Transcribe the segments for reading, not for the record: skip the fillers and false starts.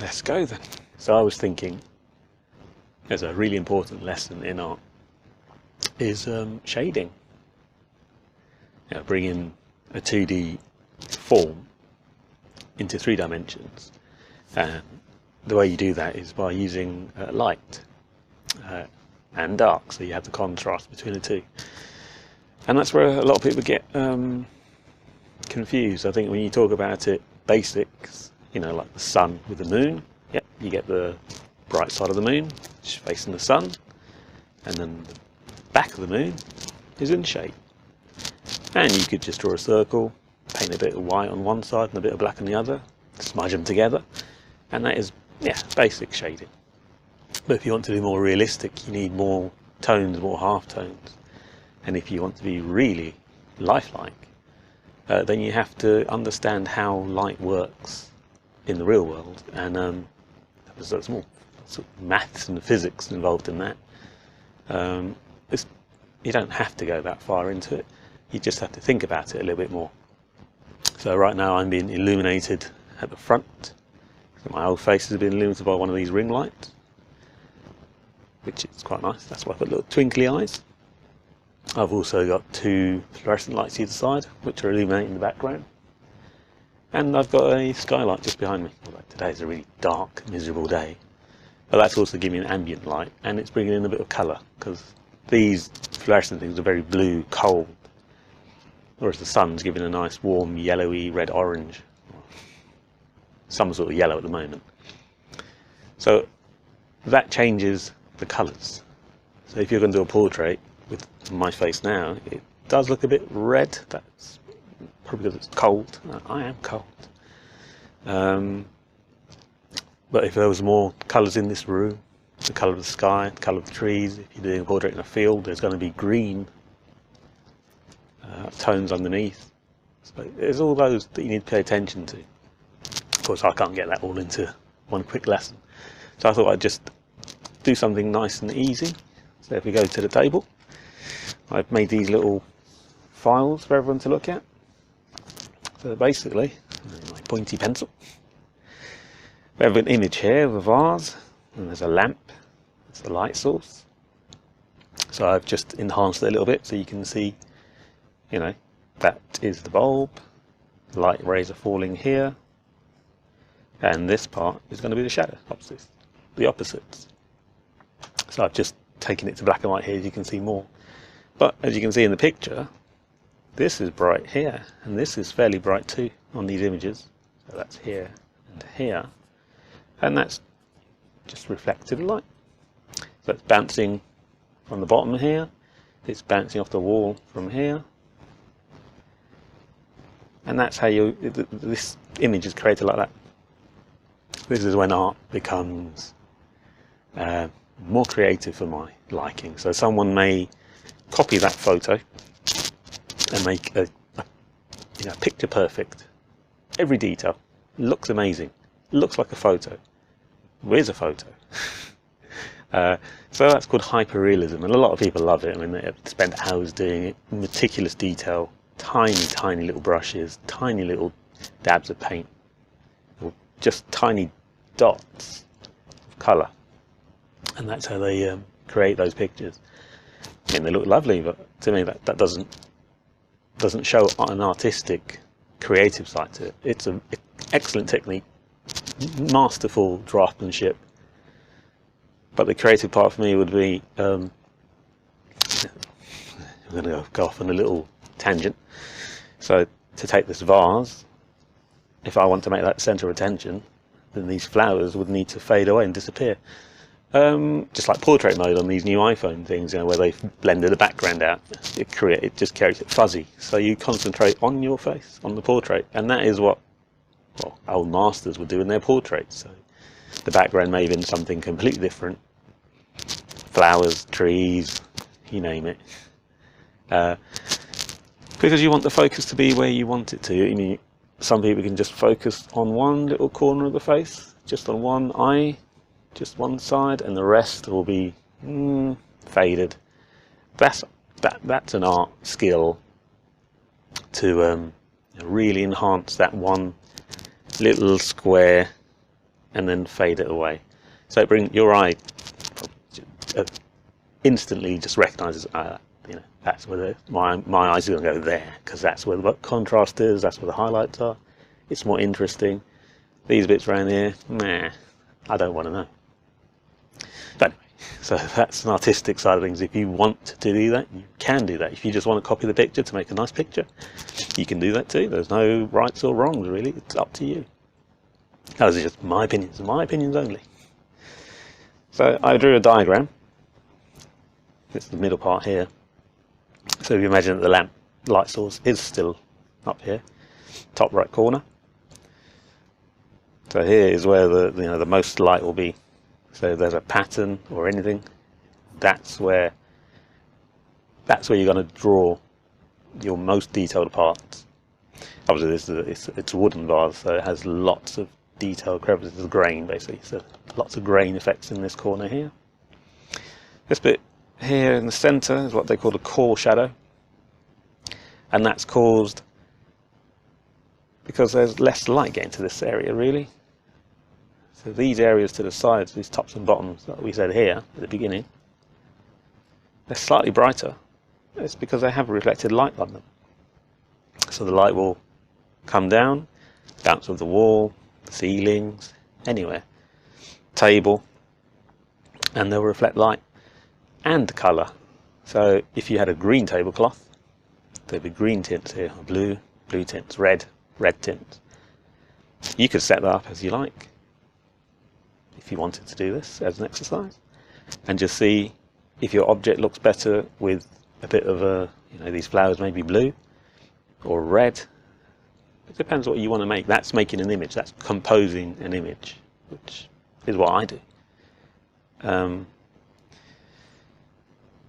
let's go then. So I was thinking, there's a really important lesson in art is shading. Bringing a 2D form into 3 dimensions, and the way you do that is by using light and dark, so you have the contrast between the two. And that's where a lot of people get confused. I think when you talk about it basics, like the sun with the moon, you get the bright side of the moon, which is facing the sun, and then the back of the moon is in shade. And you could just draw a circle, paint a bit of white on one side and a bit of black on the other, smudge them together, and that is, basic shading. But if you want to be more realistic, you need more tones, more half tones. And if you want to be really lifelike, then you have to understand how light works in the real world, and there's more sort of maths and physics involved in that. You don't have to go that far into it, you just have to think about it a little bit more. So right now I'm being illuminated at the front. My whole face has been illuminated by one of these ring lights, which is quite nice. That's why I've got little twinkly eyes. I've also got 2 fluorescent lights either side, which are illuminating the background. And I've got a skylight just behind me. Today is a really dark, miserable day. But that's also giving me an ambient light, and it's bringing in a bit of colour, because these fluorescent things are very blue, cold, whereas the sun's giving a nice warm yellowy red orange, some sort of yellow at the moment. So that changes the colours. So if you're going to do a portrait with my face now, it does look a bit red. That's probably because it's cold. I am cold. But if there was more colours in this room, the colour of the sky, the colour of the trees, if you're doing a portrait in a field, there's going to be green tones underneath. So there's all those that you need to pay attention to. Of course, I can't get that all into one quick lesson. So I thought I'd just do something nice and easy. So if we go to the table, I've made these little files for everyone to look at. So basically, my pointy pencil. We have an image here of a vase, and there's a lamp. It's the light source. So I've just enhanced it a little bit so you can see, that is the bulb. The light rays are falling here. And this part is going to be the shadow, the opposites. So I've just taken it to black and white here, as you can see more. But as you can see in the picture, this is bright here, and this is fairly bright too on these images. So that's here and here. And that's just reflected light. So it's bouncing from the bottom here, it's bouncing off the wall from here. And that's how this image is created like that. This is when art becomes more creative for my liking. So someone may copy that photo and make a picture perfect. Every detail looks amazing, looks like a photo. Where's a photo? So that's called hyperrealism, and a lot of people love it. I mean, they spend hours doing it, meticulous detail, tiny little brushes, tiny little dabs of paint, or just tiny dots of colour, and that's how they create those pictures. And they look lovely, but to me that doesn't show an artistic, creative side to it. It's an excellent technique, masterful draftsmanship, but the creative part for me would be I'm going to go off on a little tangent. So to take this vase, if I want to make that centre of attention, then these flowers would need to fade away and disappear. Just like portrait mode on these new iPhone things, where they've blended the background out, it just carries it fuzzy. So you concentrate on your face, on the portrait, and that is what old masters would do in their portraits. So the background may have been something completely different, flowers, trees, you name it, because you want the focus to be where you want it to. I mean, some people can just focus on one little corner of the face, just on one eye, just one side, and the rest will be faded. That's an art skill to really enhance that one little square and then fade it away. So it brings your eye instantly just recognizes, you know, that's where my eyes are going to go there, because that's where the contrast is, that's where the highlights are. It's more interesting. These bits around here, nah, I don't want to know. But anyway, so that's an artistic side of things. If you want to do that, you can do that. If you just want to copy the picture to make a nice picture, you can do that too. There's no rights or wrongs, really. It's up to you. Those are just my opinions only. So I drew a diagram. It's the middle part here. So if you imagine that the lamp light source is still up here, top right corner. So here is where the most light will be. So if there's a pattern or anything, that's where you're going to draw your most detailed parts. Obviously, it's a wooden vase, so it has lots of detailed crevices of grain, basically. So lots of grain effects in this corner here. This bit here in the centre is what they call the core shadow, and that's caused because there's less light getting to this area, really. So these areas to the sides, these tops and bottoms that we said here at the beginning, they're slightly brighter. It's because they have reflected light on them. So the light will come down, bounce off the wall, ceilings, anywhere, table, and they'll reflect light and colour. So if you had a green tablecloth, there'd be green tints here, or blue tints, red tints. You could set that up as you like if you wanted to do this as an exercise, and just see if your object looks better with a bit of a, these flowers may be blue or red. It depends what you want to make. That's making an image, that's composing an image, which is what I do. And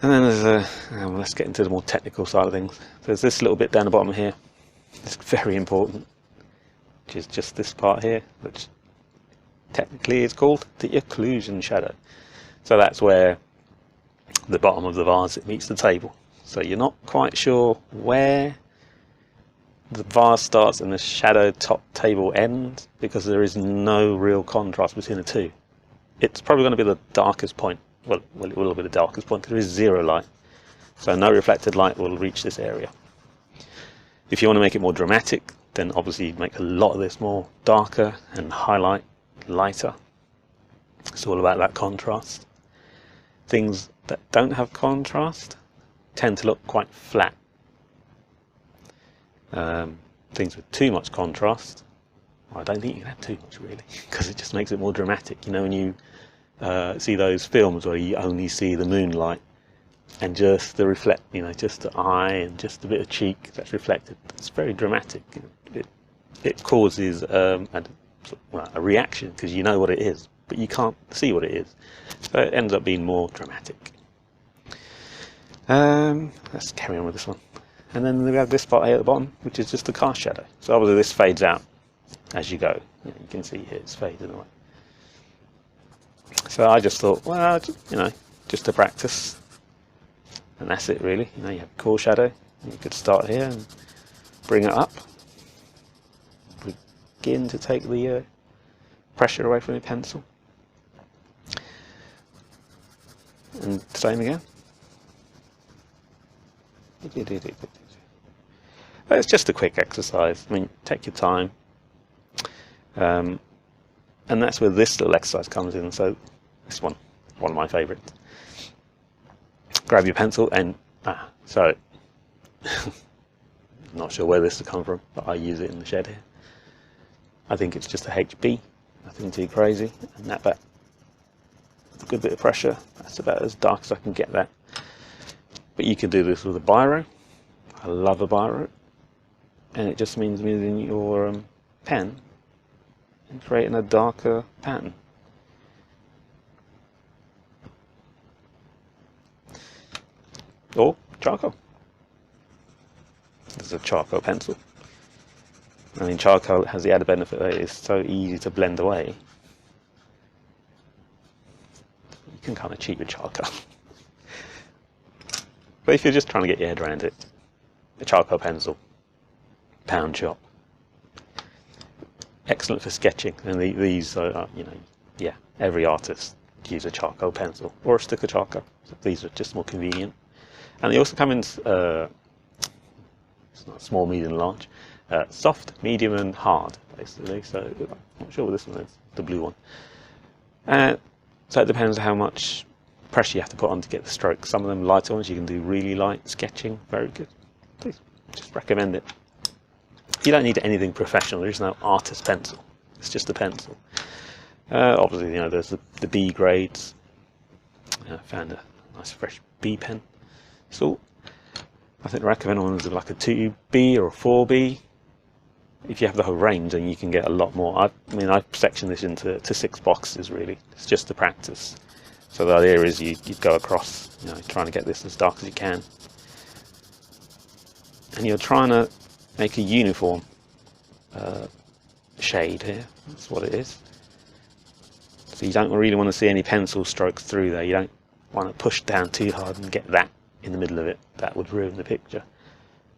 then there's let's get into the more technical side of things. There's this little bit down the bottom here. It's very important, which is just this part here, which technically is called the occlusion shadow. So that's where the bottom of the vase meets the table. So you're not quite sure where the vase starts and the shadow top table ends, because there is no real contrast between the two. It's probably going to be the darkest point. Well, it will be the darkest point because there is zero light. So no reflected light will reach this area. If you want to make it more dramatic, then obviously you make a lot of this more darker and highlight lighter. It's all about that contrast. Things that don't have contrast tend to look quite flat. Things with too much contrast, well, I don't think you can have too much really, because it just makes it more dramatic. When you see those films where you only see the moonlight and just the just the eye and just a bit of cheek that's reflected, it's very dramatic. It causes a reaction, because you know what it is, but you can't see what it is. So it ends up being more dramatic. Let's carry on with this one. And then we have this part here at the bottom, which is just the cast shadow. So obviously this fades out as you go. You can see here it's fading away. So I just thought, well, just to practice, and that's it really. You have core shadow. You could start here and bring it up. Begin to take the pressure away from your pencil. And same again. It's just a quick exercise. Take your time. And that's where this little exercise comes in. So this one of my favourites. Grab your pencil and so not sure where this has come from, but I use it in the shed here. I think it's just a HB, nothing too crazy, and that back with a good bit of pressure. That's about as dark as I can get that. But you can do this with a biro. I love a biro, and it just means using your pen and creating a darker pattern. Or charcoal. This is a charcoal pencil. Charcoal has the added benefit that it's so easy to blend away. You can kind of cheat with charcoal. But if you're just trying to get your head around it, a charcoal pencil, pound shop. excellent for sketching, and these are, you know, yeah, every artist use a charcoal pencil or a stick of charcoal. So these are just more convenient, and they also come in it's not small, medium, large, soft, medium, and hard, basically. So I'm not sure what this one is, the blue one. So it depends how much pressure you have to put on to get the strokes. Some of them lighter ones, you can do really light sketching, very good. Please, just recommend it. You don't need anything professional. There is no artist pencil. It's just a pencil. Obviously, you know, there's the B grades. I found a nice fresh B pen. So I think the recommended ones are like a 2B or a 4B. If you have the whole range, then you can get a lot more. I mean, I've sectioned this into 6 boxes, really. It's just to practice. So the idea is you go across, you know, trying to get this as dark as you can. And you're trying to make a uniform shade here. That's what it is. So you don't really want to see any pencil strokes through there. You don't want to push down too hard and get that in the middle of it. That would ruin the picture.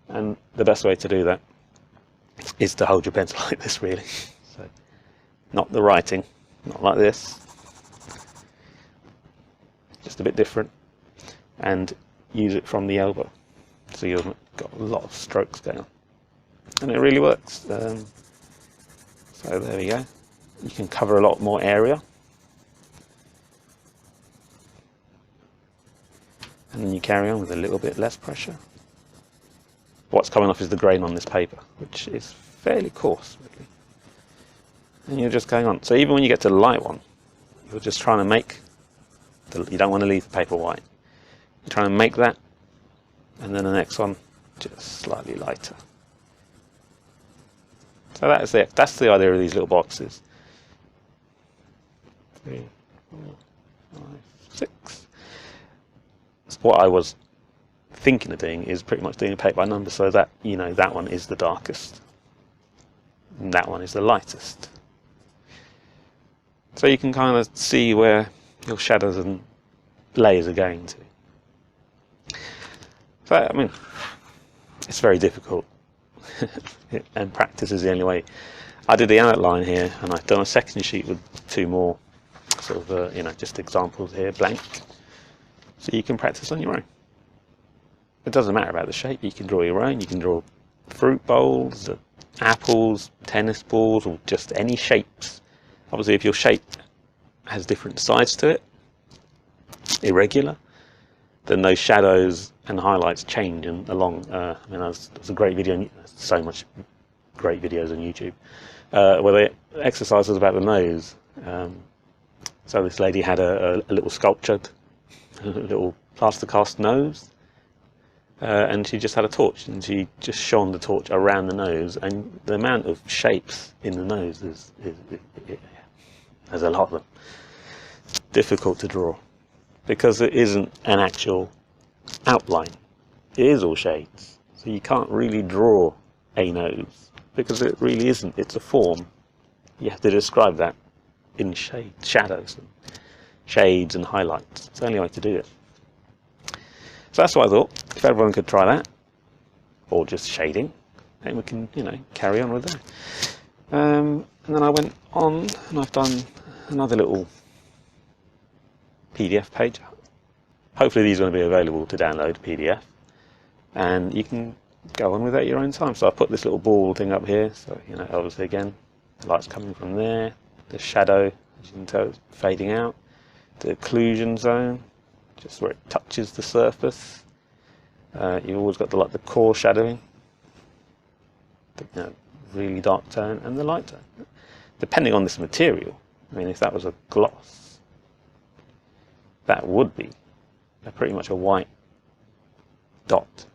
And the best way to do that is to hold your pencil like this, really. So, not the writing, not like this. Just a bit different. And use it from the elbow. So you've got a lot of strokes going on. And it really works. So there we go. You can cover a lot more area. And then you carry on with a little bit less pressure. What's coming off is the grain on this paper, which is fairly coarse, really. And you're just going on. So even when you get to the light one, you're just trying to make, you don't want to leave the paper white. You're trying to make that, and then the next one, just slightly lighter. So that's it. That's the idea of these little boxes. 3, 4, 5, 6. So what I was thinking of doing is pretty much doing a paint by number, so that, you know, that one is the darkest and that one is the lightest. So you can kind of see where your shadows and layers are going to. So, I mean, it's very difficult. And practice is the only way. I did the outline here, and I've done a second sheet with 2 more sort of, you know, just examples here, blank. So you can practice on your own. It doesn't matter about the shape. You can draw your own. You can draw fruit bowls, apples, tennis balls, or just any shapes. Obviously, if your shape has different sides to it, irregular, then those shadows and highlights change and along. I mean, there's a great video, so much great videos on YouTube, where the exercise was about the nose. So this lady had a little sculptured, a little plaster cast nose, and she just had a torch, and she just shone the torch around the nose, and the amount of shapes in the nose there's a lot of them. Difficult to draw, because it isn't an actual outline. It is all shades. So you can't really draw a nose, because it really isn't. It's a form. You have to describe that in shadows, and shades and highlights. It's the only way to do it. So that's what I thought. If everyone could try that, or just shading, then we can, you know, carry on with that. And then I went on, and I've done another little PDF page. Hopefully these are going to be available to download PDF, and you can go on with that at your own time. So I put this little ball thing up here, so, you know, obviously again, the light's coming from there, the shadow, as you can tell, is fading out, the occlusion zone, just where it touches the surface. You've always got the core shadowing, the, you know, really dark tone, and the light tone. Depending on this material, I mean, if that was a gloss, that would be pretty much a white dot.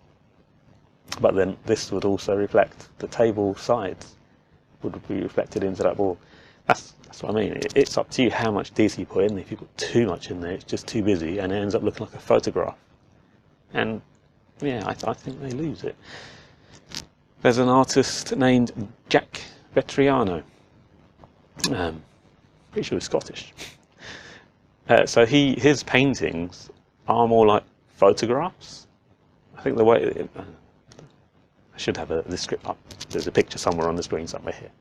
But then this would also reflect, the table sides would be reflected into that ball. That's what I mean. It's up to you how much detail you put in. If you put too much in there, it's just too busy, and it ends up looking like a photograph. And yeah, I think they lose it. There's an artist named Veteriano. Pretty sure he's Scottish. So his paintings are more like photographs. I think the way I should have the script up. There's a picture somewhere on the screen somewhere here.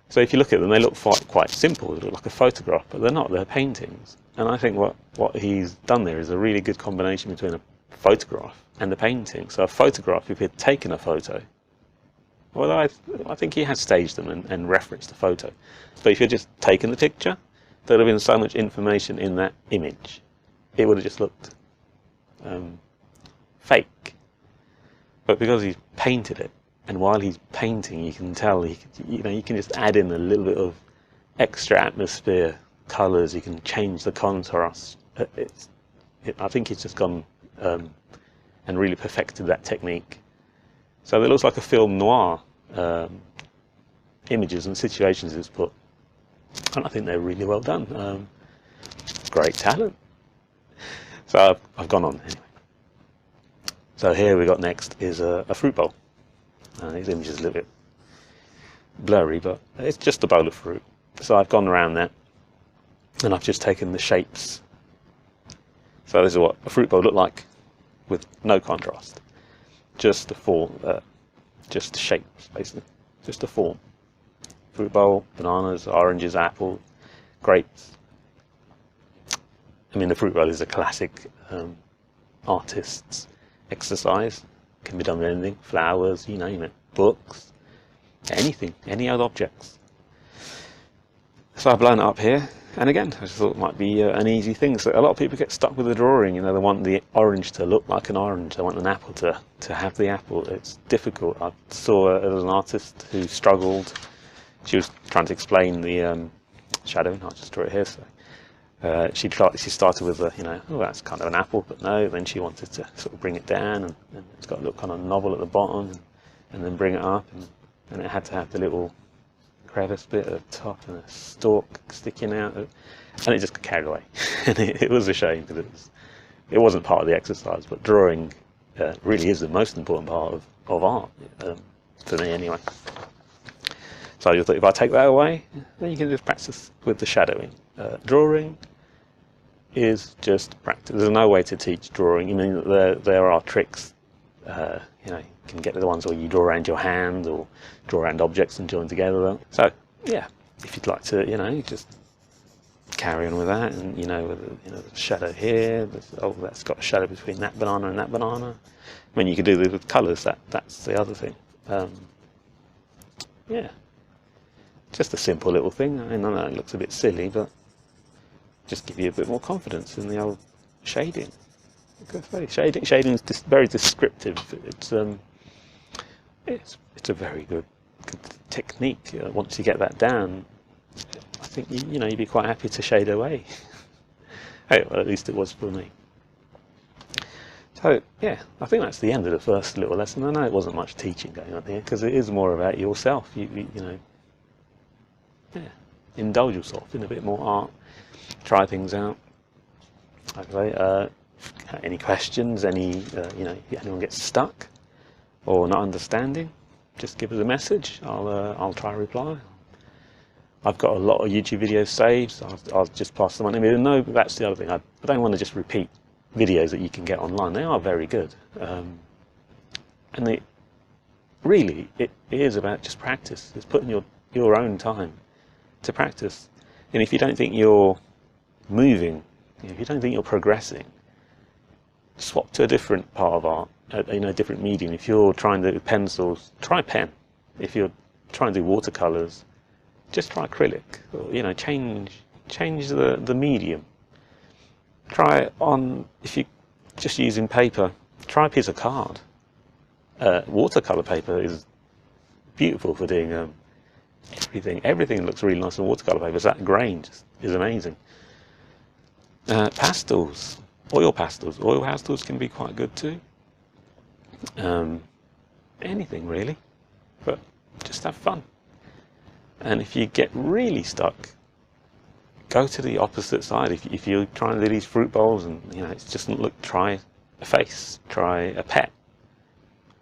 So if you look at them, they look quite simple. They look like a photograph, but they're not. They're paintings. And I think what he's done there is a really good combination between a photograph and a painting. So a photograph, if he'd taken a photo, well, I think he has staged them and referenced the photo. But if you'd just taken the picture, there'd have been so much information in that image. It would have just looked fake. But because he's painted it, and while he's painting, you can tell you can just add in a little bit of extra atmosphere, colours. You can change the contrast. I think he's just gone and really perfected that technique. So it looks like a film noir images and situations it's put, and I think they're really well done. Great talent. So I've gone on anyway. So here we got next is a fruit bowl. These images are a little bit blurry, but it's just a bowl of fruit. So I've gone around that, and I've just taken the shapes. So this is what a fruit bowl looked like with no contrast. Just the form, just the shapes, basically. Just the form. Fruit bowl, bananas, oranges, apples, grapes. I mean, the fruit bowl is a classic artist's exercise. Can be done with anything, flowers, you name it, books, anything, any other objects. So I've blown it up here, and again, I just thought it might be an easy thing. So a lot of people get stuck with the drawing, they want the orange to look like an orange, they want an apple to have the apple. It's difficult. I saw there was an artist who struggled. She was trying to explain the shadowing. I'll just draw it here. So she started with oh, that's kind of an apple, but no. Then she wanted to sort of bring it down, and it's got to look kind of novel at the bottom, and then bring it up, and it had to have the little crevice bit at the top and a stalk sticking out, and it just got carried away. And it was a shame because it wasn't part of the exercise. But drawing really is the most important part of art, for me anyway. So I just thought if I take that away, then you can just practice with the shadowing. Drawing is just practice. There's no way to teach drawing. I mean, there are tricks. You can get the ones where you draw around your hand or draw around objects and join together. So yeah, if you'd like to, you just carry on with that, and with the shadow here. That's got a shadow between that banana and that banana. I mean, you could do this with colours. That's the other thing. Yeah, just a simple little thing. I know it looks a bit silly, but just give you a bit more confidence in the old shading. Shading is very descriptive. It's a very good technique. Once you get that down, I think you'd be quite happy to shade away. Hey, well, at least it was for me. So yeah, I think that's the end of the first little lesson. I know it wasn't much teaching going on here because it is more about yourself. Indulge yourself in a bit more art. Try things out. Okay. Any questions? If anyone gets stuck or not understanding, just give us a message. I'll try to reply. I've got a lot of YouTube videos saved, so I'll just pass them on. I mean, no, that's the other thing. I don't want to just repeat videos that you can get online. They are very good, and it is about just practice. It's putting your own time to practice. And if you don't think you're moving, if you don't think you're progressing, swap to a different part of art, a different medium. If you're trying to do pencils, try pen. If you're trying to do watercolors, just try acrylic. Or, change the medium. Try it on, if you're just using paper, try a piece of card. Watercolor paper is beautiful for doing everything. Everything looks really nice on watercolor paper. So that grain just is amazing. Pastels. Oil pastels. Oil pastels can be quite good too. Anything really, but just have fun. And if you get really stuck, go to the opposite side. If you're trying to do these fruit bowls and it just doesn't look, try a face, try a pet.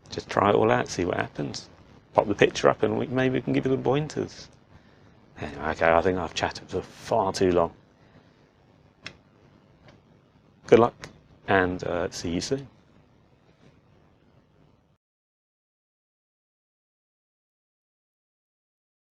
Just try it all out, see what happens. Pop the picture up and maybe we can give you the pointers. Anyway, okay, I think I've chatted for far too long. Good luck, and see you soon.